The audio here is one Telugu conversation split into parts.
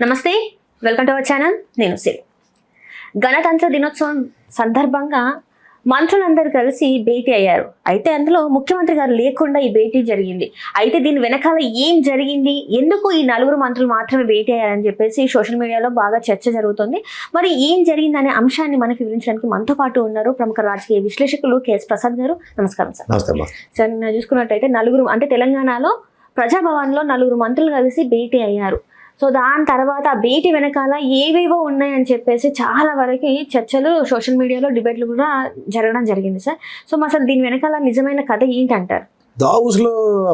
నమస్తే, వెల్కమ్ టు అవర్ ఛానల్. నేను సిరి. గణతంత్ర దినోత్సవం సందర్భంగా మంత్రులందరూ కలిసి భేటీ అయ్యారు. అయితే అందులో ముఖ్యమంత్రి గారు లేకుండా ఈ భేటీ జరిగింది. అయితే దీని వెనకాల ఏం జరిగింది, ఎందుకు ఈ నలుగురు మంత్రులు మాత్రమే భేటీ అయ్యారని చెప్పేసి సోషల్ మీడియాలో బాగా చర్చ జరుగుతుంది. మరి ఏం జరిగిందనే అంశాన్ని మనకి వివరించడానికి మనతో పాటు ఉన్నారు ప్రముఖ రాజకీయ విశ్లేషకులు కెఎస్ ప్రసాద్ గారు. నమస్కారం సార్. సార్, నేను చూసుకున్నట్టయితే నలుగురు అంటే తెలంగాణలో ప్రజాభవన్లో నలుగురు మంత్రులు కలిసి భేటీ అయ్యారు. సో దాని తర్వాత ఆ భేటీ వెనకాల ఏవేవో ఉన్నాయని చెప్పేసి చాలా వరకు చర్చలు సోషల్ మీడియాలో డిబేట్లు కూడా జరగడం జరిగింది సార్. సో అసలు దీని వెనకాల నిజమైన కథ ఏంటంటారు? దావోస్లో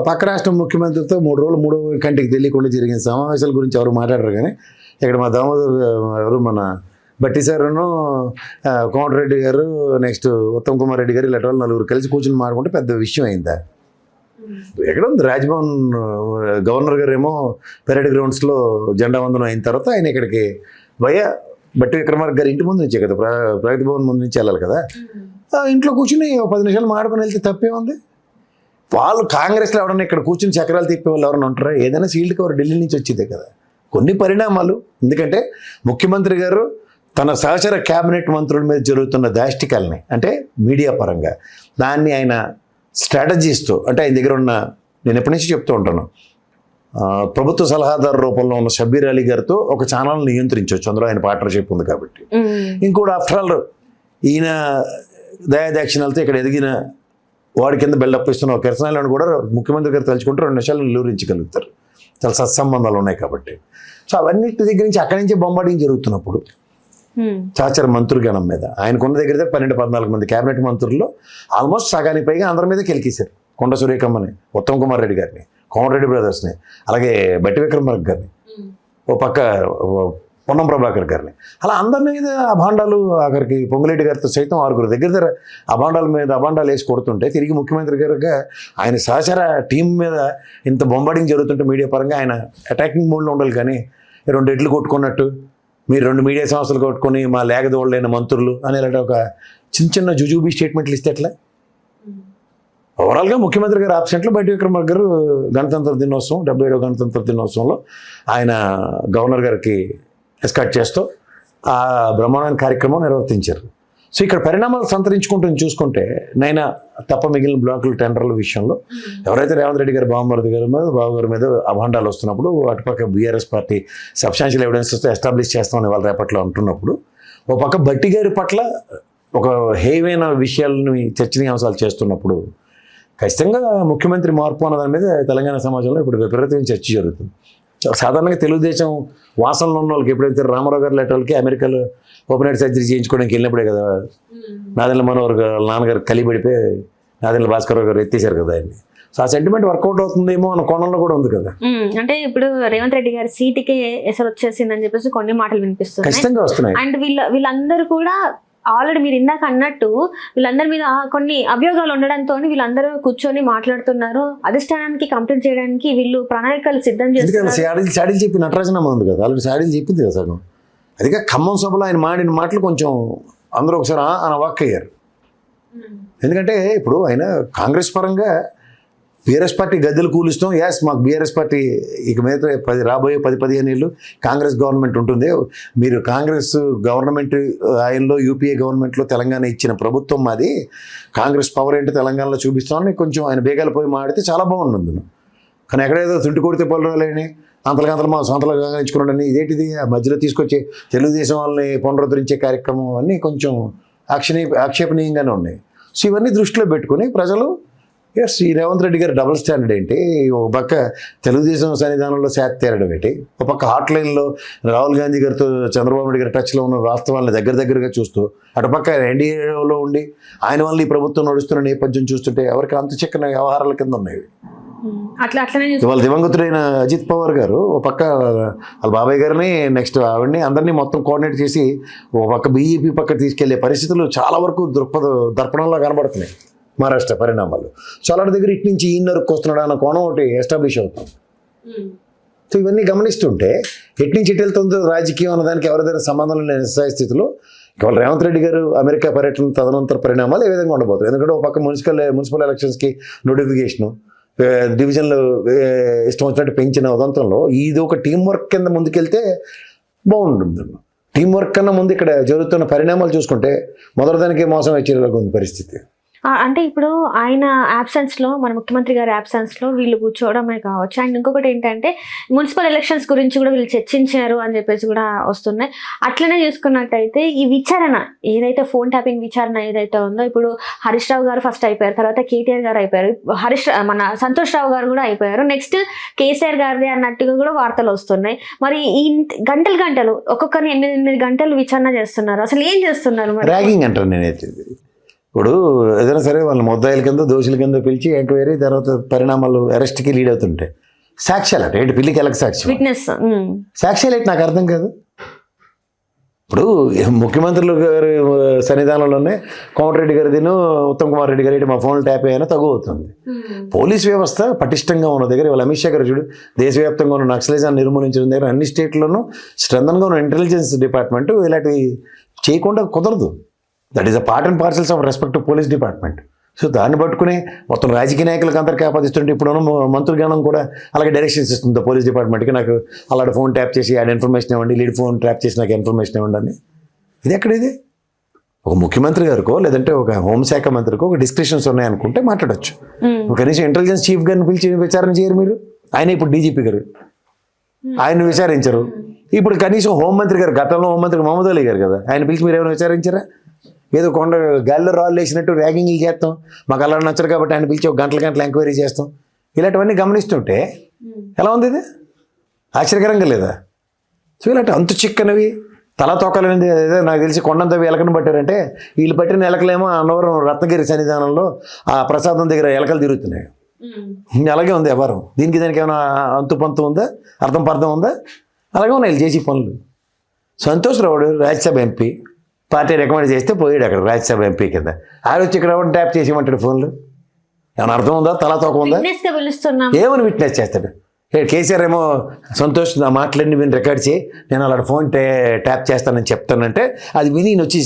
పక్క రాష్ట్ర ముఖ్యమంత్రితో 3 రోజులు 3 కంటికి తెలియకుండా జరిగిన సమావేశాల గురించి ఎవరు మాట్లాడరు. కానీ ఇక్కడ మా దామోదర్ ఎవరు మన బట్టి సార్ను, కోమటిరెడ్డి గారు, నెక్స్ట్ ఉత్తమ్ కుమార్ రెడ్డి గారు, ఇలాంటి వాళ్ళు నలుగురు కలిసి కూర్చొని మాట్లాడుకుంటే పెద్ద విషయం అయిందా? ఎక్కడ ఉంది రాజ్భవన్ గవర్నర్ గారు ఏమో పెరేడ్ గ్రౌండ్స్లో జెండా వందనం అయిన తర్వాత ఆయన ఇక్కడికి బట్టి విక్రమార్క గారి ఇంటి ముందు నుంచే కదా, ప్రగతి భవన్ ముందు నుంచి వెళ్ళాలి కదా. ఇంట్లో కూర్చుని 10 నిమిషాలు మాడుకొని వెళ్తే తప్పే ఉంది. వాళ్ళు కాంగ్రెస్లో ఎవరన్నా ఇక్కడ కూర్చుని చక్రాలు తిప్పే వాళ్ళు ఎవరైనా ఉంటారా? ఏదైనా సీల్డ్ కవర్ ఢిల్లీ నుంచి వచ్చిందే కదా. కొన్ని పరిణామాలు, ఎందుకంటే ముఖ్యమంత్రి గారు తన సహచర క్యాబినెట్ మంత్రుల మీద జరుగుతున్న దాష్టికల్ని, అంటే మీడియా పరంగా దాన్ని ఆయన స్ట్రాటజీస్తో, అంటే ఆయన దగ్గర ఉన్న, నేను ఎప్పటి నుంచి చెప్తూ ఉంటాను, ప్రభుత్వ సలహాదారు రూపంలో ఉన్న షబ్బీర్ అలీ గారితో ఒక ఛానల్ నియంత్రించవచ్చు, అందులో ఆయన పార్ట్నర్షిప్ ఉంది కాబట్టి. ఇంకోటి ఆఫ్టర్ ఆల్ ఈయన దయాదాక్షిణాలతో ఇక్కడ ఎదిగిన వాడి కింద బిల్డప్ ఇస్తున్న ఒక కిరసనాలను కూడా ముఖ్యమంత్రి గారు తలుచుకుంటే 2 నిమిషాలు నిలువరించగలుగుతారు. చాలా సత్సంబంధాలు ఉన్నాయి కాబట్టి. సో అవన్నిటి దగ్గర నుంచి అక్కడి నుంచి బొంబాటింగ్ జరుగుతున్నప్పుడు సహచర మంత్రుగణం మీద ఆయనకున్న దగ్గర 12-14 మంది క్యాబినెట్ మంత్రుల్లో ఆల్మోస్ట్ సగానికి పైగా అందరి మీద కెలికేశారు. కొండ సురేఖమ్మని, ఉత్తమ్ కుమార్ రెడ్డి గారిని, కోమటిరెడ్డి బ్రదర్స్ని, అలాగే బట్టి విక్రమార్క గారిని, ఓ పక్క పొన్నం ప్రభాకర్ గారిని, అలా అందరి మీద అభాండాలు, ఆఖరికి పొంగులేటి గారితో సైతం 6 దగ్గర అభాండాల మీద అభాండాలు వేసి కొడుతుంటే తిరిగి ముఖ్యమంత్రి గారుగా ఆయన సహచర టీం మీద ఇంత బొంబాడింగ్ జరుగుతుంటే మీడియా పరంగా ఆయన అటాకింగ్ మోడ్లో ఉండాలి. కానీ 2 ఎడ్లు కొట్టుకున్నట్టు మీరు 2 మీడియా సంస్థలు కొట్టుకొని మా లేగదోళ్ళైన మంత్రులు అనేలాంటి ఒక చిన్న జుజూబీ స్టేట్మెంట్లు ఇస్తే ఎట్లా? ఓవరాల్గా ముఖ్యమంత్రి గారు ఆబ్సెంట్లో బట్టి విక్రమార్క గారు గణతంత్ర దినోత్సవం 77వ గణతంత్ర దినోత్సవంలో ఆయన గవర్నర్ గారికి ఎస్కార్ట్ చేస్తూ ఆ బ్రహ్మాండమైన కార్యక్రమం నిర్వర్తించారు. సో ఇక్కడ పరిణామాలు సంతరించుకుంటుంది చూసుకుంటే నైనా తప్ప మిగిలిన బ్లాకులు టెండర్ల విషయంలో ఎవరైతే రేవంత్ రెడ్డి గారు బాబు గారి మీద అభాండాలు వస్తున్నప్పుడు అటుపక్క బీఆర్ఎస్ పార్టీ సబ్స్టాన్షియల్ ఎవిడెన్సెస్తో ఎస్టాబ్లిష్ చేస్తామని వాళ్ళ రేపట్లో అంటున్నప్పుడు, ఒక పక్క బట్టి గారి పట్ల ఒక హేవైన విషయాలని చర్చనీయాంశాలు చేస్తున్నప్పుడు ఖచ్చితంగా ముఖ్యమంత్రి మార్పు అన్న దాని మీద తెలంగాణ సమాజంలో ఇప్పుడు విపరీతమైన చర్చ జరుగుతుంది. సాధారణంగా తెలుగుదేశం వాసనలో ఉన్న వాళ్ళకి ఎప్పుడైతే రామారావు గారు లాంటి వాళ్ళకి అమెరికాలో ఓపెన్ హార్ట్ సర్జరీ చేయించుకోవడానికి వెళ్ళినప్పుడే కదా నాదెండ్ల మనోహర్ నాన్నగారు కలిపడిపోయి నాదెండ్ల భాస్కరరావు గారు ఎత్తేసారు కదా ఆయన్ని. సో ఆ సెంటిమెంట్ వర్కౌట్ అవుతుందేమో అన్న కోణంలో కూడా ఉంది కదా. అంటే ఇప్పుడు రేవంత్ రెడ్డి గారి సీటుకే ఎసరు వచ్చేసిందని చెప్పేసి కొన్ని మాటలు వినిపిస్తున్నాయి, ఖచ్చితంగా వస్తున్నాయి. అండ్ వీళ్ళందరూ కూడా ఆల్రెడీ మీరు ఇందాక అన్నట్టు వీళ్ళందరి మీద కొన్ని అభియోగాలు ఉండడంతో వీళ్ళందరూ కూర్చొని మాట్లాడుతున్నారు. అధిష్టానానికి కంప్లీట్ చేయడానికి వీళ్ళు ప్రణాళికలు సిద్ధం చేస్తున్నారు. శాడీలు చెప్పి నటరాజనమ్మ ఉంది కదా, ఆల్రెడీ శాడీలు చెప్పింది కదా సగం. అదిగా ఖమ్మం సభలో ఆయన మాడిన మాటలు కొంచెం అందరూ ఒకసారి ఆయన వాక్ అయ్యారు. ఎందుకంటే ఇప్పుడు ఆయన కాంగ్రెస్ పరంగా బీఆర్ఎస్ పార్టీ గద్దెలు కూలిస్తాం, యాస్ మాకు బీఆర్ఎస్ పార్టీ ఇక మీద రాబోయే 10-15 ఏళ్ళు కాంగ్రెస్ గవర్నమెంట్ ఉంటుంది, మీరు కాంగ్రెస్ గవర్నమెంట్ ఆయనలో యూపీఏ గవర్నమెంట్లో తెలంగాణ ఇచ్చిన ప్రభుత్వం మాది, కాంగ్రెస్ పవర్ ఏంటో తెలంగాణలో చూపిస్తామని కొంచెం ఆయన బేగాలు పోయి మాడితే చాలా బాగుంటుంది. కానీ ఎక్కడేదో తుంటి కొడితే పొలరాలేని అంతలకంతలు మా సొంతలుగా ఇచ్చుకున్నాడని ఇదేంటిది ఆ మధ్యలో తీసుకొచ్చి తెలుగుదేశం వాళ్ళని పునరుద్ధరించే కార్యక్రమం అన్నీ కొంచెం ఆక్షేపణీయంగానే ఉన్నాయి. సో ఇవన్నీ దృష్టిలో పెట్టుకుని ప్రజలు ఎస్ ఈ రేవంత్ రెడ్డి గారు డబుల్ స్టాండర్డ్ ఏంటి, ఒక పక్క తెలుగుదేశం సన్నిధానంలో శాత తేరడం ఏంటి, ఒక పక్క హాట్లైన్లో రాహుల్ గాంధీ గారితో చంద్రబాబు నాయుడు గారి టచ్లో ఉన్న వాస్తవాలను దగ్గరగా చూస్తూ అటుపక్క ఎన్డీఏలో ఉండి ఆయన వల్ల ఈ ప్రభుత్వం నడుస్తున్న నేపథ్యం చూస్తుంటే ఎవరికి అంత చిక్కన వ్యవహారాల కింద ఉన్నాయి. వాళ్ళ దివంగతుడైన అజిత్ పవార్ గారు ఒక పక్క వాళ్ళ బాబాయ్ గారిని నెక్స్ట్ ఆవిడని అందరినీ మొత్తం కోఆర్డినేట్ చేసి ఒక పక్క బీజేపీ పక్క తీసుకెళ్లే పరిస్థితులు చాలా వరకు దర్పణంలో కనబడుతున్నాయి మహారాష్ట్ర పరిణామాలు. సో అలాంటి దగ్గర ఇటు నుంచి ఈ నరుక్కొస్తున్నాడు అన్న కోణం ఒకటి ఎస్టాబ్లిష్ అవుతుంది. సో ఇవన్నీ గమనిస్తుంటే ఎటు నుంచి ఇటు వెళ్తుందో రాజకీయం అన్నదానికి ఎవరిదైనా సంబంధం లేని స్థితిలో ఇవాళ రేవంత్ రెడ్డి గారు అమెరికా పర్యటన తదనంతర పరిణామాలు ఏ విధంగా ఉండబోతుంది. ఎందుకంటే ఒక పక్క మున్సిపల్ ఎలక్షన్స్కి నోటిఫికేషను, డివిజన్లు ఇష్టం వచ్చినట్టు పెంచిన ఉదంతంలో ఇది ఒక టీం వర్క్ కింద ముందుకెళ్తే బాగుంటుంది. టీం వర్క్ కన్నా ముందు ఇక్కడ జరుగుతున్న పరిణామాలు చూసుకుంటే మొదటిదానికి మోసం వచ్చేలాగా ఉంది పరిస్థితి. అంటే ఇప్పుడు ఆయన absence-లో, మన ముఖ్యమంత్రి గారి absence-లో వీళ్ళు కూర్చోవడమే కావచ్చు. అండ్ ఇంకొకటి ఏంటంటే మున్సిపల్ ఎలక్షన్స్ గురించి కూడా వీళ్ళు చర్చించారు అని చెప్పేసి కూడా వస్తున్నాయి. అట్లనే చూసుకున్నట్టయితే ఈ విచారణ ఏదైతే ఫోన్ ట్యాపింగ్ విచారణ ఏదైతే ఉందో, ఇప్పుడు హరీష్ రావు గారు ఫస్ట్ అయిపోయారు, తర్వాత కేటీఆర్ గారు అయిపోయారు, మన సంతోష్ రావు గారు కూడా అయిపోయారు, నెక్స్ట్ కేసీఆర్ గారిది అన్నట్టుగా కూడా వార్తలు వస్తున్నాయి. మరి ఈ గంటలు ఒక్కొక్కరిని 8 గంటలు విచారణ చేస్తున్నారు. అసలు ఏం చేస్తున్నారు? మరి ర్యాగింగ్ అంటారు నేనైతే. ఇప్పుడు ఏదైనా సరే వాళ్ళ ముద్దాయిల కింద దోషుల కింద పిలిచి ఎంక్వైరీ, తర్వాత పరిణామాలు అరెస్ట్కి లీడ్ అవుతుంటాయి. సాక్ష్యాలు అంటే ఏంటి? పిల్లికి ఎలాగ సాక్ష్యం? విట్నెస్ సాక్ష్యాలు ఏంటి నాకు అర్థం కాదు. ఇప్పుడు ముఖ్యమంత్రులు గారి సన్నిధానంలోనే కోమటిరెడ్డి గారిదిను ఉత్తమ్ కుమార్ రెడ్డి గారి మా ఫోన్లు ట్యాప్ అయ్యానో తగు అవుతుంది. పోలీస్ వ్యవస్థ పటిష్టంగా ఉన్న దగ్గర, వాళ్ళ అమిత్ షా గారు చూడు, దేశవ్యాప్తంగా ఉన్న నక్సలిజాన్ని నిర్మూలించడం దగ్గర అన్ని స్టేట్లోనూ స్ట్రెంథన్గా ఉన్న ఇంటెలిజెన్స్ డిపార్ట్మెంట్ ఇలాంటివి చేయకుండా కుదరదు. That is a part and parcels of respect to police department. So దాన్ని పట్టుకుని మొత్తం రాజకీయ నాయకులకు అందరికీ ఆపాదిస్తుంటే ఇప్పుడున్న మంత్రులగణం కూడా అలాగే డైరెక్షన్స్ ఇస్తుంది పోలీస్ డిపార్ట్మెంట్కి. నాకు అలాంటి ఫోన్ ట్యాప్ చేసి ఆయన ఇన్ఫర్మేషన్ ఇవ్వండి, లీడ్ ఫోన్ ట్యాప్ చేసి నాకు ఇన్ఫర్మేషన్ ఇవ్వండి అని. ఇది ఎక్కడ? ఇది ఒక ముఖ్యమంత్రి గారికో లేదంటే ఒక హోంశాఖ మంత్రికో ఒక డిస్క్రిప్షన్స్ ఉన్నాయనుకుంటే మాట్లాడచ్చు. కనీసం ఇంటెలిజెన్స్ చీఫ్ గారిని పిలిచి విచారణ చేయరు మీరు. ఆయన ఇప్పుడు డీజీపీ గారు, ఆయన విచారించరు. ఇప్పుడు కనీసం హోంమంత్రి గారు, గతంలో హోంమంత్రి మహమ్మద్ అలీ గారు కదా, ఆయన పిలిచి మీరు ఏమైనా విచారించారా? ఏదో కొండ గాల్లో రాళ్ళు వేసినట్టు ర్యాగింగ్లు చేస్తాం, మాకు అలా నచ్చరు కాబట్టి ఆయన పిలిచి ఒక గంటల ఎంక్వైరీ చేస్తాం. ఇలాంటివన్నీ గమనిస్తుంటే ఎలా ఉంది? ఇది ఆశ్చర్యకరంగా లేదా? సో ఇలాంటి అంతు చిక్కనవి తల తోకలేనిది ఏదో నాకు తెలిసి కొండంత ఎలకను పట్టారంటే, వీళ్ళు పట్టిన ఎలకలేమో అన్నవరం రత్నగిరి సన్నిధానంలో ఆ ప్రసాదం దగ్గర ఎలకలు తిరుగుతున్నాయి. అలాగే ఉంది వ్యవహారం. దీనికి దానికి ఏమైనా అంతు పంతు ఉందా? అర్థం ఉందా? అలాగే ఉన్నాయి వీళ్ళు చేసే పనులు. సంతోష్ రావుడు రాజ్యసభ ఎంపీ, పార్టీ రికమెండ్ చేస్తే పోయాడు అక్కడ రాజ్యసభ ఎంపీ కింద. ఆయన వచ్చి ఇక్కడ ట్యాప్ చేసేయమంటాడు ఫోన్లు. ఏమైనా అర్థం ఉందా? తలా తోక ఉందా? ఏమని విట్నెస్ చేస్తాడు? కేసీఆర్ ఏమో సంతోష్ నా మాటలన్నీ విని రికార్డ్ చేయి, నేను అలాంటి ఫోన్ ట్యాప్ చేస్తానని చెప్తానంటే అది విని వచ్చి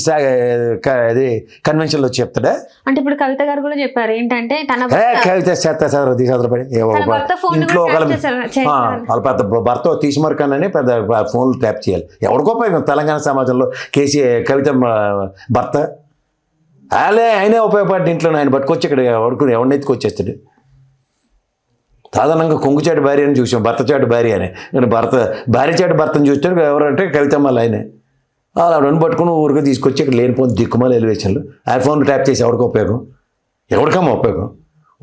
అది కన్వెన్షన్లో వచ్చి చెప్తాడా? అంటే ఇప్పుడు కవిత గారు కూడా చెప్పారు ఏంటంటే కవిత చేస్తా సార్ పడి ఇంట్లో వాళ్ళ పెద్ద భర్త తీసిమరకనని పెద్ద ఫోన్లు ట్యాప్ చేయాలి. ఎవరికో ఉపయోగం తెలంగాణ సమాజంలో కవిత భర్త ఆయనే ఉపయోగపడి ఇంట్లో ఆయన పట్టుకొచ్చి ఇక్కడ ఎవరిని ఎత్తుకొచ్చేస్తాడు. సాధారణంగా కొంగుచాటు భార్య అని చూసాం, భర్త చాటు భార్య అని. నేను భార్య చాటు భర్తను చూస్తాడు ఎవరంటే కవితమ్మలు ఆయనే. అలా రెండు పట్టుకుని ఊరికే తీసుకొచ్చి ఇక్కడ లేనిపోయిన దిక్కుమాల ఎలివేషన్లు. ఆ ఫోన్ ట్యాప్ చేసి ఎవరికో ఉపయోగం? ఎవరికమ్మా ఉపయోగం?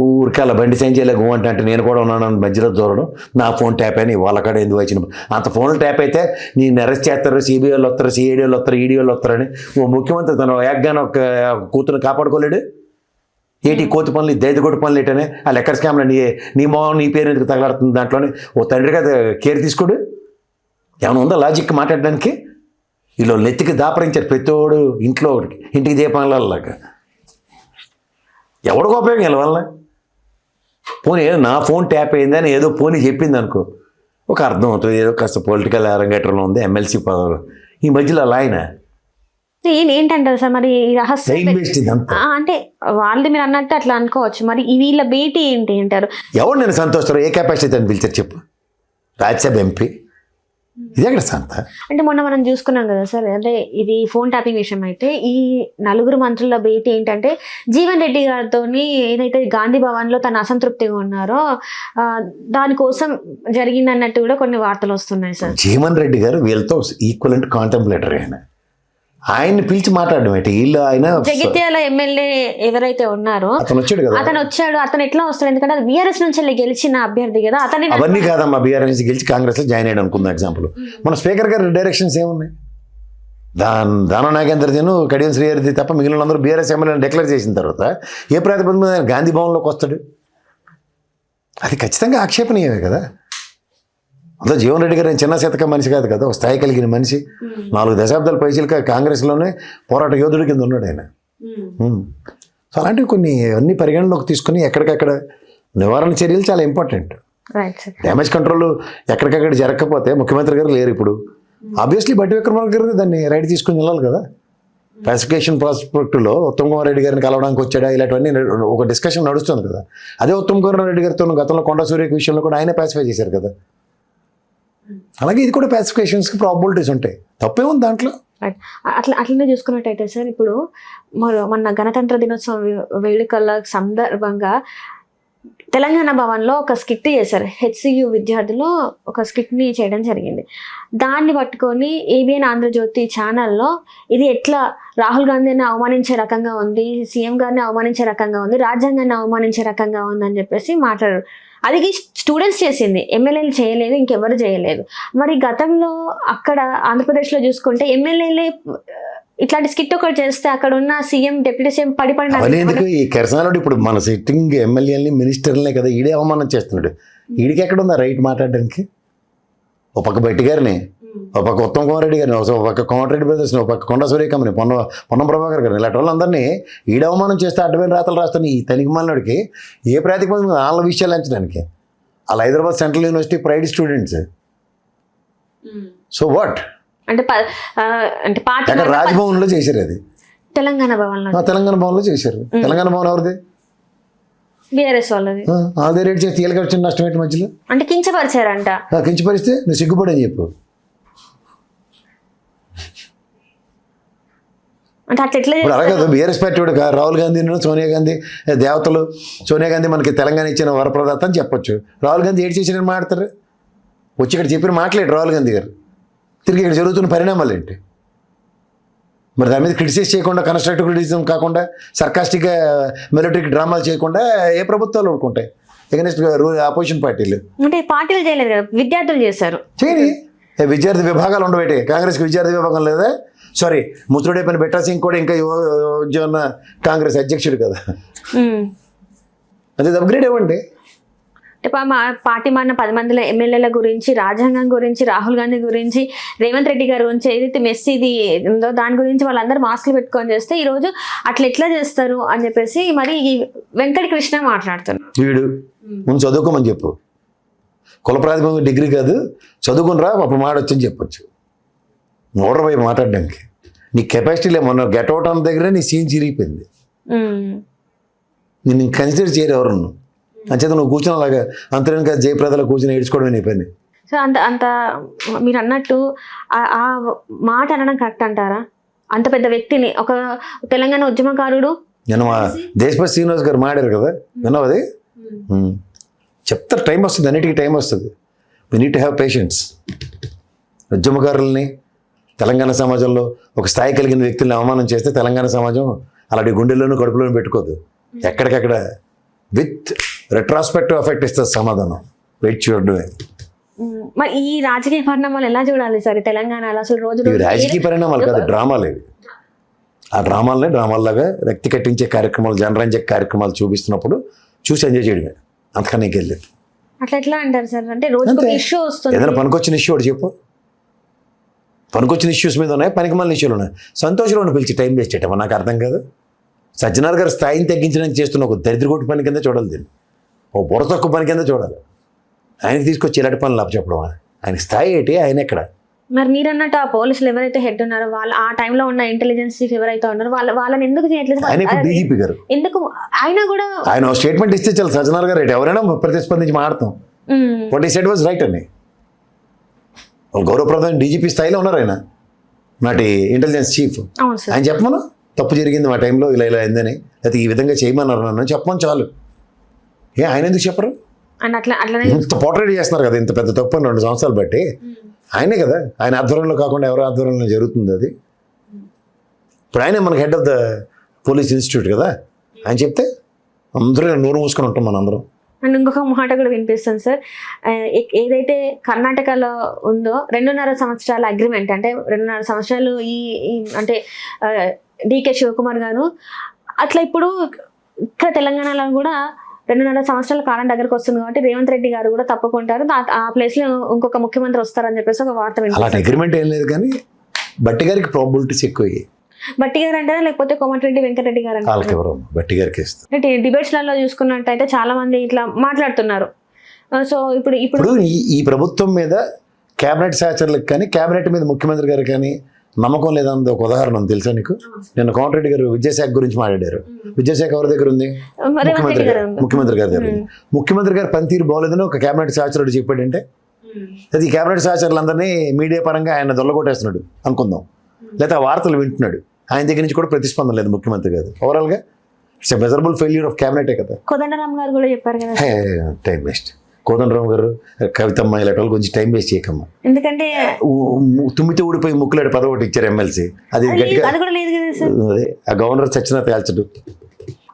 ఊరికే అలా బండి సైన్ చేయలేక అంటే నేను కూడా ఉన్నాను మధ్యలో దూరడం, నా ఫోన్ ట్యాప్ అని వాళ్ళ కాడ ఎందుకు వచ్చిన అంత ఫోన్లు ట్యాప్ అయితే నేను అరెస్ట్ చేస్తారు, సిబిఐ వాళ్ళు వస్తారు, సిఐడి వాళ్ళు వస్తారు, ఈడీ వాళ్ళు వస్తారని ఓ ముఖ్యమంత్రి తన ఏగ్గానే ఒక కూతురు కాపాడుకోలేడు. ఏటి కోతి పనులు, దైదగొట్టు పనులు ఏంటనే ఆ లెక్కర్ స్కామ్లో నీ మొహం నీ పేరు ఎందుకు తగలాడుతుంది దాంట్లోనే ఓ తండ్రిగా కేర్ తీసుకోడు. ఏమైనా ఉందా లాజిక్ మాట్లాడడానికి? వీళ్ళు నెత్తికి దాపరించారు ప్రతివాడు ఇంట్లో ఒకటికి, ఇంటికి దీపాలలాగా. ఎవడికి ఉపయోగం వీళ్ళ వల్ల? పోనీ నా ఫోన్ ట్యాప్ అయిందని ఏదో పోనీ చెప్పింది అనుకో, ఒక అర్థం అవుతుంది, ఏదో కాస్త పొలిటికల్ అరంగేట్రంలో ఉంది, ఎమ్మెల్సీ పదవులు. ఈ మధ్యలో అలా ఆయన ఏంటంటారు సార్ మరి రహస్యం? అంటే వాళ్ళది మీరు అన్నట్టు అట్లా అనుకోవచ్చు. మరి వీళ్ళ భేటీ ఏంటి అంటారు? ఎవరు నేను సంతోషం ఏ కెపాసిటీ అని పిలిచారు చెప్పు? రాజ్యసభ ఎంపీ ఇదే కదా సంత. అంటే మొన్న మనం చూసుకున్నాం కదా సార్, అంటే ఇది ఫోన్ ట్యాపింగ్ విషయం అయితే ఈ నలుగురు మంత్రుల భేటీ ఏంటంటే జీవన్ రెడ్డి గారితో ఏదైతే గాంధీ భవన్లో తన అసంతృప్తిగా ఉన్నారో దానికోసం జరిగిందన్నట్టు కూడా కొన్ని వార్తలు వస్తున్నాయి సార్. జీవన్ రెడ్డి గారు వీళ్ళతో ఈక్వలెంట్ కాంటెంప్లేటర్. ఆయన్ని పిలిచి మాట్లాడడం ఏంటి? వీళ్ళు ఆయన జగిత్యాల ఎమ్మెల్యే ఎవరైతే ఉన్నారో అతను వచ్చాడు. అతను ఎట్లా వస్తాడు? ఎందుకంటే అది బీఆర్ఎస్ నుంచి గెలిచిన అభ్యర్థి కదా. అతని అవన్నీ కాదమ్మా, బీఆర్ఎస్ నుంచి గెలిచి కాంగ్రెస్ లో జాయిన్ అయ్యాడు అనుకుందాం ఎగ్జాంపుల్. మన స్పీకర్ గారి డైరెక్షన్స్ ఏమున్నాయి? దానం నాగేంద్రదీను కడియం శ్రీహరిది తప్ప మిగిలిన అందరూ బీఆర్ఎస్ ఎమ్మెల్యేని డిక్లేర్ చేసిన తర్వాత ఏ ప్రాతిపదిక మీద గాంధీ భవన్లోకి వస్తాడు? అది ఖచ్చితంగా ఆక్షేపణీయమే కదా. అందులో జీవన్ రెడ్డి గారు చిన్న శతక మనిషి కాదు కదా, ఒక స్థాయి కలిగిన మనిషి. 4 దశాబ్దాల పైసలుగా కాంగ్రెస్లోనే పోరాట యోధుడి కింద ఉన్నాడు ఆయన. సో అలాంటివి కొన్ని అన్ని పరిగణలోకి తీసుకుని ఎక్కడికక్కడ నివారణ చర్యలు చాలా ఇంపార్టెంట్. డ్యామేజ్ కంట్రోల్ ఎక్కడికక్కడ జరగకపోతే ముఖ్యమంత్రి గారు లేరు ఇప్పుడు, ఆబ్వియస్లీ బట్టి విక్రమార్క గారు దాన్ని రైట్ తీసుకుని వెళ్ళాలి కదా. క్లాసిఫికేషన్ ప్రాస్పెక్టులో ఉత్తమ్ కుమార్ రెడ్డి గారిని కలవడానికి వచ్చాడా ఇలాంటివన్నీ ఒక డిస్కషన్ నడుస్తుంది కదా. అదే ఉత్తమ్ కుమార్ రెడ్డి గారితో గతంలో కొండ సూర్య విషయంలో కూడా ఆయనే పాసిఫై చేశారు కదా. అలాగే ఇది కూడా పాసిఫికేషన్స్కి ప్రాబిలిటీస్ ఉంటాయి, తప్పే ఉంది దాంట్లో. అట్లనే చూసుకున్నట్టయితే సార్, ఇప్పుడు మొన్న గణతంత్ర దినోత్సవం వేడుకల సందర్భంగా తెలంగాణ భవన్లో ఒక స్కిట్ చేశారు. HCU విద్యార్థులు ఒక స్కిట్ని చేయడం జరిగింది. దాన్ని పట్టుకొని ఏబిఎన్ ఆంధ్రజ్యోతి ఛానల్లో ఇది ఎట్లా రాహుల్ గాంధీని అవమానించే రకంగా ఉంది, సీఎం గారిని అవమానించే రకంగా ఉంది, రాజ్యాంగాన్ని అవమానించే రకంగా ఉంది అని చెప్పేసి మాట్లాడారు. అది స్టూడెంట్స్ చేసింది, ఎమ్మెల్యేలు చేయలేదు, ఇంకెవరు చేయలేదు. మరి గతంలో అక్కడ ఆంధ్రప్రదేశ్లో చూసుకుంటే ఎమ్మెల్యేలే ఇట్లాంటి స్కిట్ ఒకటి చేస్తే అక్కడ ఉన్న సీఎం డిప్యూటీ సీఎం ఎందుకు ఈ కెరసనాడు ఇప్పుడు మన సిట్టింగ్ ఎమ్మెల్యేలని మినిస్టర్లే కదా ఈడే అవమానం చేస్తున్నాడు. ఈడికి ఎక్కడ ఉందా రైట్ మాట్లాడడానికి? ఒక పక్క బట్టి గారిని, ఒక పక్క ఉత్తమ్ కుమార్ రెడ్డి గారిని, ఒక పక్క కోమటిరెడ్డి బ్రదర్స్ని, ఒక పక్క కొండ సూర్యకమ్మని, పొన్నం ప్రభాకర్ గారిని, ఇలాంటి వాళ్ళందరినీ ఈడ అవమానం చేస్తే అడ్డమైన రాతలు రాస్తాను ఈ తనిఖీ మాలినోడికి ఏ ప్రాతిపదిక వాళ్ళ విషయాలు ఎంచడానికి. వాళ్ళ Hyderabad central university pride students. So what అంటే పార్టీ రాజ్భవన్లో చేశారు, అది తెలంగాణ భవన్లో చేశారు. తెలంగాణ భవన్ ఎవరిది? బీఆర్ఎస్ వాళ్ళది. అదే రేట్ చేసి తీయలకి వచ్చిన నష్టం ఏంటి మధ్యలో? అంటే కించపరిచారంట. కించపరిస్తే నువ్వు సిగ్గుపడని చెప్పు. అంటే అట్లా ఎట్లా ఇప్పుడు అలాగే బీఆర్ఎస్ పార్టీ రాహుల్ గాంధీ, సోనియా గాంధీ దేవతలు, సోనియా గాంధీ మనకి తెలంగాణ ఇచ్చిన వరప్రదాత అని చెప్పొచ్చు. రాహుల్ గాంధీ ఏడు చేసిన మాట్లాడతారు, వచ్చి ఇక్కడ చెప్పిన మాట్లాడు రాహుల్ గాంధీ గారు. తిరిగి ఇక్కడ జరుగుతున్న పరిణామాలు ఏంటి? మరి దాని మీద క్రిటిసైజ్ చేయకుండా, కన్స్ట్రక్టివ్ క్రిటిసిజం కాకుండా, సర్కాస్టిక్గా మెలోటిక్ డ్రామాలు చేయకుండా ఏ ప్రభుత్వాలు ఊరుకుంటాయి ఎగనెస్ట్ అపోజిషన్ పార్టీలు? అంటే పార్టీలు చేయలేదు కదా, విద్యార్థులు చేశారు. చేయని విద్యార్థి విభాగాలు ఉండబెట్టే. కాంగ్రెస్కి విద్యార్థి విభాగం లేదా? సారీ, ముత్రుడే పని బెట్టా సింగ్ కూడా ఇంకా యువజన కాంగ్రెస్ అధ్యక్షుడు కదా. అది అప్గ్రేడ్ ఇవ్వండి. పార్టీ మారిన 10 మందిల ఎమ్మెల్యేల గురించి, రాజ్యాంగం గురించి, రాహుల్ గాంధీ గురించి, రేవంత్ రెడ్డి గారి గురించి, ఏదైతే మెస్సీది ఉందో దాని గురించి వాళ్ళందరూ మాస్కులు పెట్టుకొని చేస్తే ఈరోజు అట్లా ఎట్లా చేస్తారు అని చెప్పేసి మరి ఈ వెంకట కృష్ణ మాట్లాడుతున్నారు. వీడు ముందు చదువుకోమని చెప్పు, కుల ప్రాతిపదిక డిగ్రీ కాదు, చదువుకుని రా అప్పుడు మాడొచ్చని చెప్పొచ్చు. ఓడర్ వైపు మాట్లాడడానికి నీ కెపాసిటీ లే. మొన్న గెట్ అవుట్ అన్న దగ్గర నీ సీన్ చిరిగిపోయింది. నేను కన్సిడర్ చేయరు ఎవరు. అంచేత నువ్వు కూర్చుని అలాగా అంతరేనుక జయప్రదలో కూర్చొని ఏడ్చుకోవడం నీ పని. సో అంత మీరు అన్నట్టు ఆ మాట అనడం కరెక్ట్ అంటారా? అంత పెద్ద వ్యక్తిని, ఒక తెలంగాణ ఉద్యమకారుడు, నేను మా దేశపతి శ్రీనివాస్ గారు మాడారు కదా, విన్నావు అది? చెప్తారు, టైం వస్తుంది, అన్నిటికీ టైం వస్తుంది. We need to have patience. ఉద్యమకారుల్ని తెలంగాణ సమాజంలో ఒక స్థాయి కలిగిన వ్యక్తుల్ని అవమానం చేస్తే తెలంగాణ సమాజం అలాంటి గుండెల్లోనూ కడుపులోనూ పెట్టుకోదు. ఎక్కడికక్కడ విత్ రెట్రాస్పెక్టివ్ ఎఫెక్ట్ ఇస్తుంది సమాధానం. వెయిట్ చూడడమే. మరి ఈ రాజకీయ పరిణామాలు ఎలా చూడాలి సార్ తెలంగాణలో? అసలు రోజు రాజకీయ పరిణామాలు కాదు, డ్రామాలు ఇవి. ఆ డ్రామాల్లాగా రక్తి కట్టించే కార్యక్రమాలు, జనరంజక కార్యక్రమాలు చూపిస్తున్నప్పుడు చూసి ఎంజాయ్ చేయడమే, అంతకన్నా వెళ్ళలేదు. అట్లా ఎట్లా అంటారు సార్? అంటే రోజు ఇష్యూ వస్తుంది, ఏదైనా పనికొచ్చిన ఇష్యూ ఒకటి చెప్పు. పనికొచ్చిన ఇష్యూస్ మీద ఉన్నాయి, పనికి మళ్ళీ ఇష్యూలు ఉన్నాయి. సంతోషంలో పిలిచి టైం వేస్ట్ చేయటం నాకు అర్థం కాదు. సజ్జనార్ గారు స్థాయిని తగ్గించడానికి చేస్తున్న ఒక దరిద్రగొట్టు పని కింద చూడాలి దీన్ని, ఓ బుర్ర తక్కువ పని కింద చూడాలి. ఆయనకి తీసుకొచ్చి ఇలాంటి పనులు చెప్పడం, ఆయన స్థాయి ఏంటి, ఆయన ఎక్కడ? మరి మీరు అన్నట్టు ఆ పోలీసులు ఎవరైతే హెడ్ ఉన్నారో వాళ్ళు, ఆ టైంలో ఉన్న ఇంటెలిజెన్స్ ఎవరైతే ఉన్నారో వాళ్ళని ఎందుకు చేయట్లేదు? ఆయన డీజీపీ గారు ఎందుకు ఆయన కూడా ఆయన స్టేట్మెంట్ ఇస్తే చాలు సజ్జనార్ గారు ఎవరైనా ప్రతిస్పందించి మాట్లాడతాం. వాట్ ఈ సెడ్ వాజ్ రైట్ అని. గౌరవప్రదమైన డీజీపీ స్థాయిలో ఉన్నారు ఆయన, నాటి ఇంటెలిజెన్స్ చీఫ్. ఆయన చెప్పమను, తప్పు జరిగింది మా టైంలో, ఇలా అయిందని, లేకపోతే ఈ విధంగా చేయమన్నారు నన్ను చెప్పమని చాలు. ఆయన ఎందుకు చెప్పరు? ఇంత పోర్ట్రేట్ చేస్తున్నారు కదా, ఇంత పెద్ద తప్పు అని 2 సంవత్సరాలు బట్టి. ఆయనే కదా, ఆయన ఆధ్వర్యంలో కాకుండా ఎవరి ఆధ్వర్యంలో జరుగుతుంది అది. ఇప్పుడు ఆయనే మనకి head of the police institute కదా, ఆయన చెప్తే అందరూ నోరు మూసుకొని ఉంటాం మనందరం. అండ్ ఇంకొక మాట కూడా వినిపిస్తుంది సార్, ఏదైతే కర్ణాటకలో ఉందో 2.5 సంవత్సరాల అగ్రిమెంట్, అంటే 2.5 సంవత్సరాలు ఈ అంటే డికే శివకుమార్ గారు, అట్లా ఇప్పుడు ఇక్కడ తెలంగాణలో కూడా 2.5 సంవత్సరాల కాలం దగ్గరకు వస్తుంది కాబట్టి రేవంత్ రెడ్డి గారు కూడా తప్పుకుంటారు, ఆ ప్లేస్ లో ఇంకొక ముఖ్యమంత్రి వస్తారని చెప్పేసి ఒక వార్త వినిపిస్తుంది. అగ్రిమెంట్ ఏం లేదు కానీ బట్టి గారికి ప్రాబిలిటీస్ ఎక్కువ. బట్టి గారు అంటారా లేకపోతే కోమటిరెడ్డి వెంకటరెడ్డి గారు అంటారా? బట్టి గారికి అంటే డిబేట్స్లలో చూసుకున్నట్టయితే చాలా మంది ఇట్లా మాట్లాడుతున్నారు. సో ఇప్పుడు ఈ ప్రభుత్వం మీద కేబినెట్ సహచరులకు కానీ, కేబినెట్ మీద ముఖ్యమంత్రి గారు కానీ నమ్మకం లేదన్నది ఒక ఉదాహరణ ఉంది తెలుసా నీకు? నిన్న కోమటిరెడ్డి గారు విద్యాశాఖ గురించి మాట్లాడారు. విద్యాశాఖ ఎవరి దగ్గర ఉంది? ముఖ్యమంత్రి గారి దగ్గర ఉంది. ముఖ్యమంత్రి గారు పనితీరు బాగోలేదని ఒక కేబినెట్ సహచరుడు చెప్పాడంటే అది ఈ కేబినెట్ సహచరులందరినీ మీడియా పరంగా ఆయన దొల్లగొట్టేస్తున్నాడు అనుకుందాం, లేదా వార్తలు వింటున్నాడు. ఆయన దగ్గర నుంచి కూడా ప్రతిస్పందన లేదు ముఖ్యమంత్రి గారు. ఓవరాల్గా it's a measurable failure of క్యాబినెటే కదా. కోదండరామ్ గారు కూడా చెప్పారు కదా, టైం వేస్ట్. కోదండరామ్ గారు, కవితమ్మ ఇలాంటి వాళ్ళు కొంచెం టైం వేస్ట్ చేయకమ్మా. ఎందుకంటే తుమ్మితే ఊడిపోయి ముక్కులాడి పదవి ఒకటి ఇచ్చారు ఎమ్మెల్సీ. అది గట్టిగా అదే ఆ గవర్నర్ చచ్చినా తేల్చడు.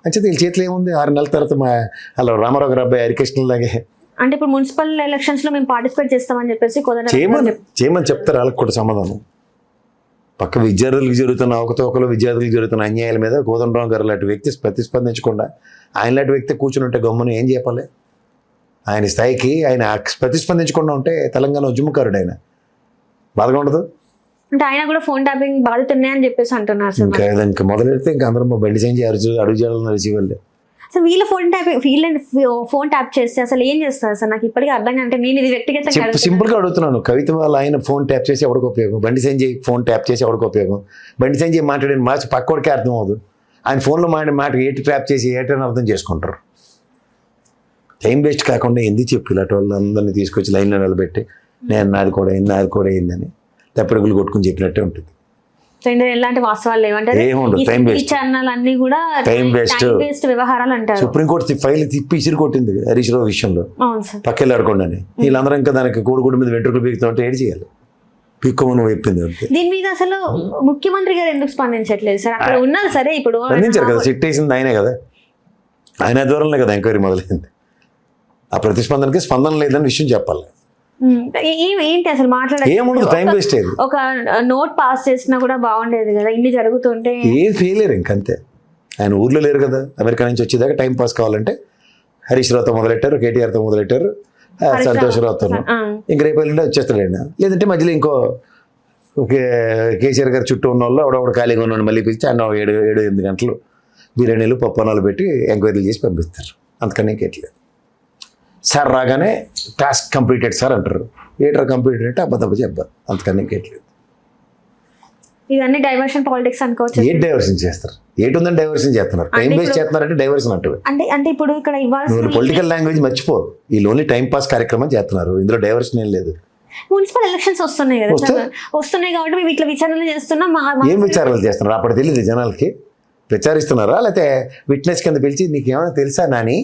అంటే వీళ్ళ చేతిలో ఏముంది? 6 నెలల తర్వాత అలా రామారావు గారు అబ్బాయి హరికృష్ణలాగే అంటే ఇప్పుడు మున్సిపల్ ఎలక్షన్స్ లో మేము పార్టిసిపేట్ చేస్తామని చెప్పేసి చేయమని చెప్తారు. వాళ్ళకి కూడా సమాధానం. పక్క విద్యార్థులకు జరుగుతున్న అవకతవకలు, విద్యార్థులకు జరుగుతున్న అన్యాయాల మీద కోదండరామ్ గారు లాంటి వ్యక్తి ప్రతిస్పందించకుండా ఆయన లాంటి వ్యక్తి కూర్చుని ఉంటే గమ్మును ఏం చెప్పాలి? ఆయన స్థాయికి ఆయన ప్రతిస్పందించకుండా ఉంటే తెలంగాణ ఉద్యమకారుడు ఆయన. బాధగా ఉండదు అంటే ఆయన కూడా ఫోన్ ట్యాపింగ్ బాధితున్నాయని చెప్పేసి అంటున్నారు. ఇంకా మొదలెడితే ఇంకా అందరం బండి సంచి అడుగు చేయాలని నడిచేవాళ్ళు. అసలు వీళ్ళ ఫోన్ ట్యాప్ చేస్తే అసలు ఏం చేస్తారు సార్? నాకు ఇప్పటికీ అర్థం అంటే నేను ఇది వ్యక్తిగతంగా సింపుల్గా అడుగుతున్నాను. కవిత వాళ్ళ ఆయన ఫోన్ ట్యాప్ చేసి ఎవరికి ఉపయోగం? బండి సంజయ్ ఫోన్ ట్యాప్ చేసి ఎవరికి ఉపయోగం? బండి సంజయ్ మాట్లాడిన మాట పక్కోడికే అర్థం అవ్వదు. ఆయన ఫోన్లో మాట్లాడిన మాట ఏటి ట్యాప్ చేసి ఏటని అర్థం చేసుకుంటారు. టైం వేస్ట్ కాకుండా ఎందుకు చెప్పు ఇలాంటి వాళ్ళు అందరినీ తీసుకొచ్చి లైన్లో నిలబెట్టి నేను నాది కూడా అయిందని తప్పడుగులు కొట్టుకుని చెప్పినట్టే ఉంటుంది. ఎలాంటి వాస్తవాలు లేవంటారు. వ్యవహారాలు అంటారు. సుప్రీంకోర్టు ఫైల్ తిప్పి ఇసిరి కొట్టింది హరీష్ రావు విషయంలో, పక్కెళ్ళి ఆడకుండా. వీళ్ళందరూ ఇంకా దానికి కోడిగుడి మీద వెంట్రుకలు పీకుతుంటే ఏడు చేయాలి, పిక్కుమని చెప్పింది అంతే. దీని మీద అసలు ముఖ్యమంత్రి గారు ఎందుకు స్పందించట్లేదు సార్? అక్కడ ఉన్నారు సరే, ఇప్పుడు స్పందించారు కదా, సిట్ వేసింది ఆయనే కదా, ఆయన దూరంలో కదా ఎంక్వైరీ మొదలైంది. ఆ ప్రతిస్పందనకి స్పందన లేదని విషయం చెప్పాలి. ఏంటి అసలు ఏముండదు, టైం వేస్ట్ అయ్యేది. ఒక నోట్ పాస్ చేసినా కూడా బాగుండేది కదా, ఇన్ని జరుగుతుంటే. ఏం ఫెయిలియర్ ఇంకంతే. ఆయన ఊర్లో లేరు కదా, అమెరికా నుంచి వచ్చేదాకా టైం పాస్ కావాలంటే హరీష్ రావుతో మొదలెట్టారు, కేటీఆర్తో మొదలెట్టారు, సంతోష్ రావుతో. ఇంక రేపు వెళ్ళింటే వచ్చేస్తాడు ఆయన. లేదంటే మధ్యలో ఇంకో కేసీఆర్ గారు చుట్టూ ఉన్న వాళ్ళు ఎవడొకడు ఖాళీగా ఉన్నాడు మళ్ళీ పిలిచి ఆయన 7-8 గంటలు బిర్యానీలు పప్పనాలు పెట్టి ఎంక్వైరీలు చేసి పంపిస్తారు. అంతకన్నా ఇంకెట్లేదు. సార్ రాగానే టాస్క్ కంప్లీటెడ్ సార్ అంటారు. ఏటర్ కంప్లీటెడ్ అంటే అబ్బా చెప్పారు, అంతకన్నా ఇంకెట్లేదు. ఇవన్నీ డైవర్షన్ పాలిటిక్స్ అనుకోవచ్చు. ఏ డైవర్షన్ చేస్తారు? ఏటుందని డైవర్షన్ చేస్తున్నారు, టైం వేస్ట్ చేస్తున్నారంటే డైవర్షన్ అంటారు. అంటే ఇప్పుడు ఇక్కడ పొలిటికల్ లాంగ్వేజ్ మర్చిపో. ఈ ఓన్లీ టైం పాస్ కార్యక్రమం చేస్తున్నారు, ఇందులో డైవర్షన్ ఏం లేదు. మున్సిపల్ ఎలక్షన్స్ వస్తున్నాయి కదా, వస్తున్నాయి కాబట్టి మేము ఇట్లా విచారణలు చేస్తున్నాం. ఏం విచారణలు చేస్తున్నారు? అప్పుడు తెలియదు జనాలకి. విచారిస్తున్నారా లేకపోతే విట్నెస్ కింద పిలిచి నీకేమైనా తెలుసా నాని,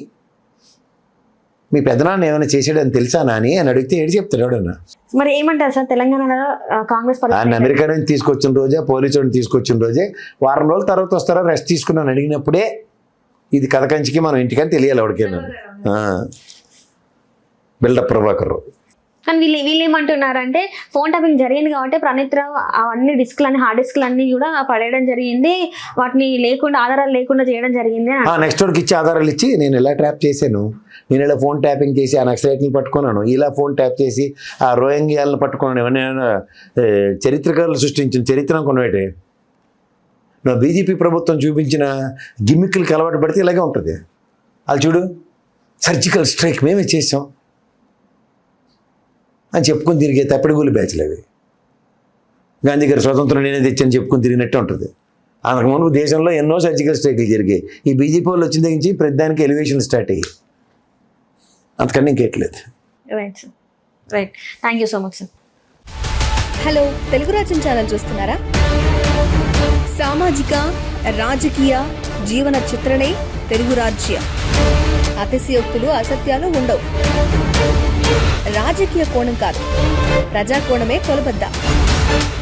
మీ పెద్దనాన్న ఏమైనా చేసాడని తెలుసా నాని అని అడిగితే ఏడు చెప్తాడు ఎవడన్నా. మరి ఏమంటారు సార్ తెలంగాణలో కాంగ్రెస్ ఆయన అమెరికా నుంచి తీసుకొచ్చిన రోజే, పోలీసుని తీసుకొచ్చిన రోజే, వారం రోజుల తర్వాత వస్తారా రెస్ట్ తీసుకున్నాను అడిగినప్పుడే ఇది కథ కంచికి మనం ఇంటికని తెలియాలి ఎవరికైనా. బిల్డప్ ప్రభాకర్ రావు. కానీ వీళ్ళు ఏమంటున్నారంటే ఫోన్ ట్యాపింగ్ జరిగింది కాబట్టి ప్రణీత్ రావు అవన్నీ డిస్క్లన్నీ హార్డ్ డిస్క్లు అన్నీ కూడా పడేయడం జరిగింది, వాటిని లేకుండా ఆధారాలు లేకుండా చేయడం జరిగింది. నెక్స్ట్ వాడికి ఇచ్చి ఆధారాలు ఇచ్చి నేను ఇలా ట్రాప్ చేశాను, నేను ఇలా ఫోన్ ట్యాపింగ్ చేసి ఆ నక్సలైట్ని పట్టుకున్నాను, ఇలా ఫోన్ ట్యాప్ చేసి ఆ రోహింగ్యాలను పట్టుకున్నాను, ఇవన్నీ చరిత్రకారులు సృష్టించిన చరిత్ర అనుకున్నట్టే. నా బీజేపీ ప్రభుత్వం చూపించిన గిమ్మిక్లకి అలవాటు పడితే ఇలాగే ఉంటుంది. వాళ్ళు చూడు సర్జికల్ స్ట్రైక్ మేమే చేసాం అని చెప్పుకొని తిరిగే తప్పిడిగూలి బ్యాచ్లు అవి. గాంధీ గారి స్వతంత్రం నేనే తెచ్చని చెప్పుకొని తిరిగినట్టే ఉంటుంది. అంతకుముందు దేశంలో ఎన్నో సర్జికల్ స్ట్రైక్లు జరిగాయి. ఈ బీజేపీ వాళ్ళు వచ్చిన దగ్గర నుంచి ప్రతిదానికి ఎలివేషన్ స్టార్ట్ అయ్యాయి, అంతకన్నా ఇంకెట్లేదు. Right, thank you so much sir. Hello, Telugu Rajyam channel చూస్తున్నారా? సామాజిక రాజకీయ జీవన చిత్రణే తెలుగు రాజ్యం. అతిశయోక్తులు అసత్యాలు ఉండవు. రాజకీయ కోణం కాదు, ప్రజా కోణమే కొలబద్ద.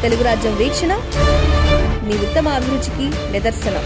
తెలుగు రాజ్యం వీక్షణ మీ ఉత్తమ అభిరుచికి నిదర్శనం.